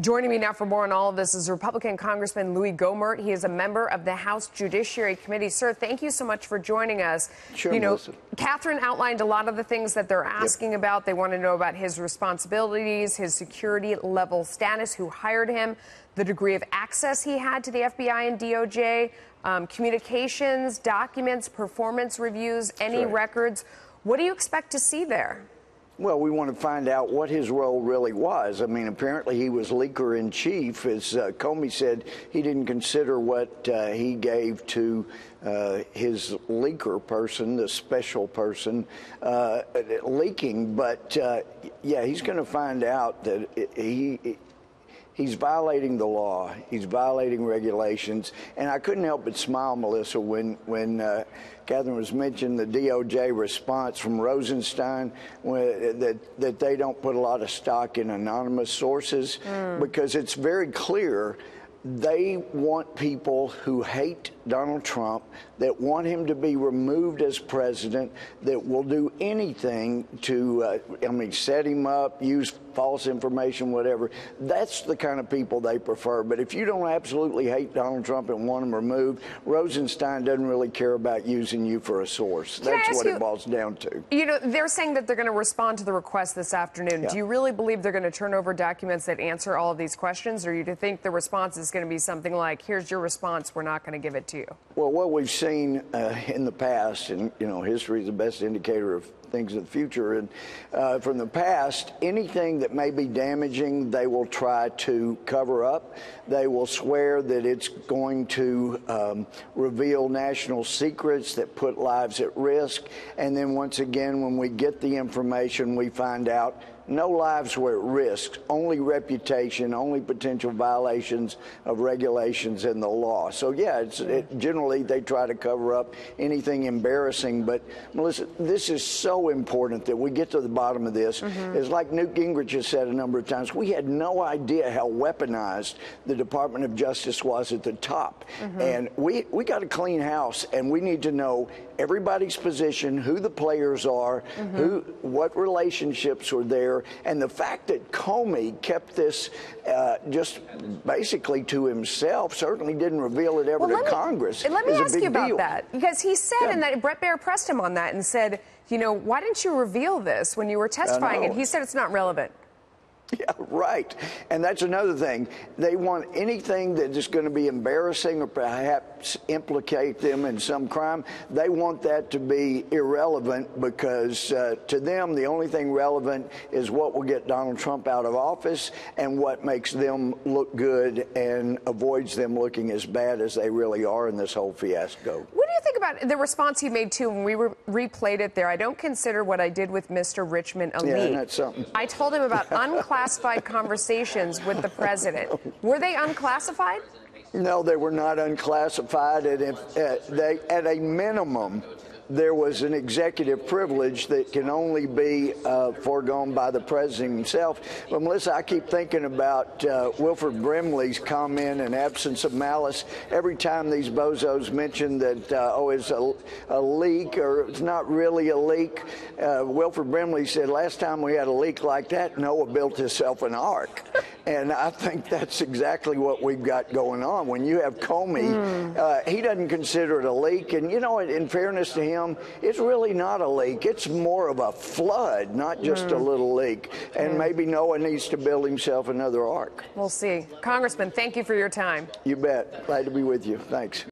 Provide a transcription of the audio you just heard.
Joining me now for more on all of this is Republican Congressman Louie Gohmert. He is a member of the House Judiciary Committee. Sir, thank you so much for joining us. Sure, Melissa. Catherine outlined a lot of the things that they're asking about. They want to know about his responsibilities, his security level status, who hired him, the degree of access he had to the FBI and DOJ, communications, documents, performance reviews, any records. What do you expect to see there? Well, we want to find out what his role really was. I mean, apparently he was leaker in chief. As Comey said, he didn't consider what he gave to his leaker person, the special person, leaking. But, yeah, he's going to find out that he's violating the law. He's violating regulations. And I couldn't help but smile, Melissa, when Catherine was mentioning the DOJ response from Rosenstein, that they don't put a lot of stock in anonymous sources, because it's very clear they want people who hate Donald Trump, that want him to be removed as president, that will do anything to, set him up, use false information, whatever. That's the kind of people they prefer. But if you don't absolutely hate Donald Trump and want him removed, Rosenstein doesn't really care about using you for a source. That's what it boils down to. You know, they're saying that they're going to respond to the request this afternoon. Do you really believe they're going to turn over documents that answer all of these questions, or do you think the response is going to be something like, here's your response, we're not going to give it to you? Well, what we've seen in the past, and, history is the best indicator of things in the future, and from the past, anything that may be damaging, they will try to cover up. They will swear that it's going to reveal national secrets that put lives at risk. And then once again, when we get the information, we find out no lives were at risk, only reputation, only potential violations of regulations and the law. So, yeah, generally they try to cover up anything embarrassing. But, Melissa, this is so important that we get to the bottom of this. It's like Newt Gingrich has said a number of times, we had no idea how weaponized the Department of Justice was at the top. And we got a clean house, and we need to know everybody's position, who the players are, what relationships are there. And the fact that Comey kept this just basically to himself, certainly didn't reveal it ever to Congress. Let me ask you about that, because he said, and that Brett Baier pressed him on that and said, why didn't you reveal this when you were testifying? And he said it's not relevant. Yeah, right. And that's another thing. They want anything that is going to be embarrassing or perhaps implicate them in some crime. They want that to be irrelevant, because to them, the only thing relevant is what will get Donald Trump out of office and what makes them look good and avoids them looking as bad as they really are in this whole fiasco. What do you think about the response he made, too, when we replayed it there? I don't consider what I did with Mr. Richmond a leak. Yeah, that's something. I told him about unclassified conversations with the president. Were they unclassified? No, they were not unclassified. And if at a minimum, there was an executive privilege that can only be foregone by the president himself. But, Melissa, I keep thinking about Wilford Brimley's comment in absence of malice. Every time these bozos mention that, it's a leak, or it's not really a leak, Wilford Brimley said, last time we had a leak like that, Noah built himself an ark. And I think that's exactly what we've got going on. When you have Comey, he doesn't consider it a leak. And, in fairness to him, it's really not a leak. It's more of a flood, not just a little leak. And maybe Noah needs to build himself another ark. We'll see. Congressman, thank you for your time. You bet. Glad to be with you. Thanks.